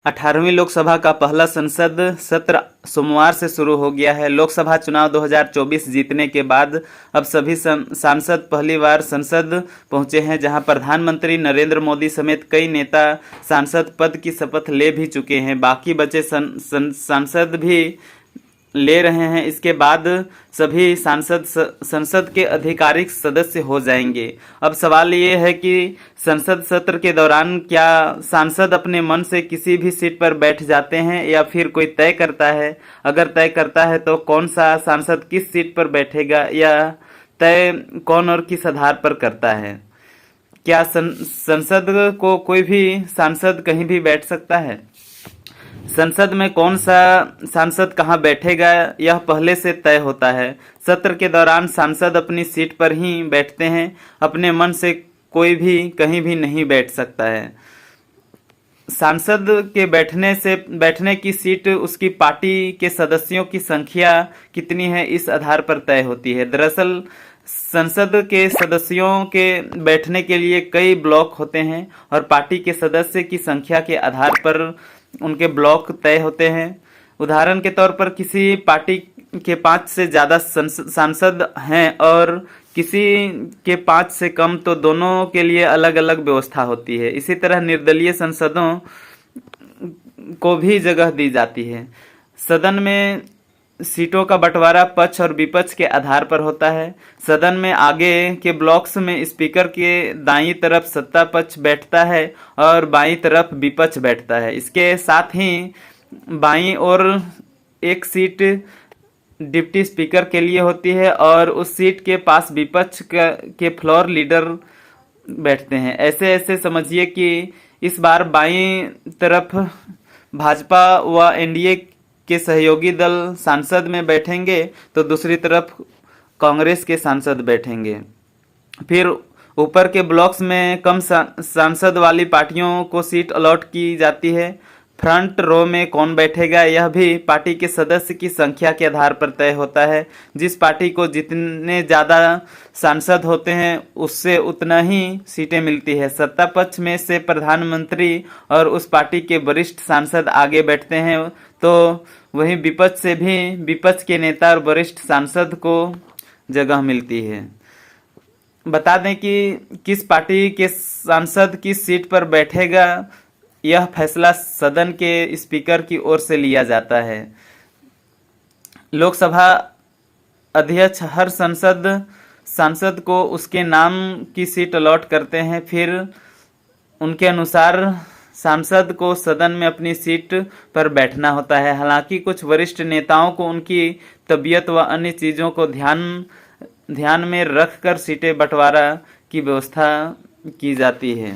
18वीं लोकसभा का पहला संसद सत्र सोमवार से शुरू हो गया है। लोकसभा चुनाव 2024 जीतने के बाद अब सभी सांसद पहली बार संसद पहुंचे हैं, जहां प्रधानमंत्री नरेंद्र मोदी समेत कई नेता सांसद पद की शपथ ले भी चुके हैं। बाकी बचे सांसद भी ले रहे हैं। इसके बाद सभी सांसद संसद के आधिकारिक सदस्य हो जाएंगे। अब सवाल ये है कि संसद सत्र के दौरान क्या सांसद अपने मन से किसी भी सीट पर बैठ जाते हैं या फिर कोई तय करता है? अगर तय करता है तो कौन सा सांसद किस सीट पर बैठेगा, या तय कौन और किस आधार पर करता है? क्या संसद को कोई भी सांसद कहीं भी बैठ सकता है? संसद में कौन सा सांसद कहां बैठेगा यह पहले से तय होता है। सत्र के दौरान सांसद अपनी सीट पर ही बैठते हैं। अपने मन से कोई भी कहीं भी नहीं बैठ सकता है। सांसद के बैठने की सीट उसकी पार्टी के सदस्यों की संख्या कितनी है इस आधार पर तय होती है। दरअसल संसद के सदस्यों के बैठने के लिए कई ब्लॉक होते हैं और पार्टी के सदस्य की संख्या के आधार पर उनके ब्लॉक तय होते हैं। उदाहरण के तौर पर किसी पार्टी के 5 से ज़्यादा सांसद हैं और किसी के 5 से कम, तो दोनों के लिए अलग अलग व्यवस्था होती है। इसी तरह निर्दलीय सांसदों को भी जगह दी जाती है। सदन में सीटों का बंटवारा पक्ष और विपक्ष के आधार पर होता है। सदन में आगे के ब्लॉक्स में स्पीकर के दाईं तरफ सत्ता पक्ष बैठता है और बाईं तरफ विपक्ष बैठता है। इसके साथ ही बाईं ओर एक सीट डिप्टी स्पीकर के लिए होती है और उस सीट के पास विपक्ष के फ्लोर लीडर बैठते हैं। ऐसे समझिए कि इस बार बाईं तरफ भाजपा व एनडीए के सहयोगी दल सांसद में बैठेंगे तो दूसरी तरफ कांग्रेस के सांसद बैठेंगे। फिर ऊपर के ब्लॉक्स में कम सांसद वाली पार्टियों को सीट अलॉट की जाती है। फ्रंट रो में कौन बैठेगा यह भी पार्टी के सदस्य की संख्या के आधार पर तय होता है। जिस पार्टी को जितने ज़्यादा सांसद होते हैं उससे उतना ही सीटें मिलती है। सत्ता पक्ष में से प्रधानमंत्री और उस पार्टी के वरिष्ठ सांसद आगे बैठते हैं, तो वहीं विपक्ष से भी विपक्ष के नेता और वरिष्ठ सांसद को जगह मिलती है। बता दें कि किस पार्टी के सांसद किस सीट पर बैठेगा यह फैसला सदन के स्पीकर की ओर से लिया जाता है। लोकसभा अध्यक्ष हर सांसद को उसके नाम की सीट अलॉट करते हैं। फिर उनके अनुसार सांसद को सदन में अपनी सीट पर बैठना होता है। हालांकि कुछ वरिष्ठ नेताओं को उनकी तबीयत व अन्य चीज़ों को ध्यान में रखकर सीटें बंटवारा की व्यवस्था की जाती है।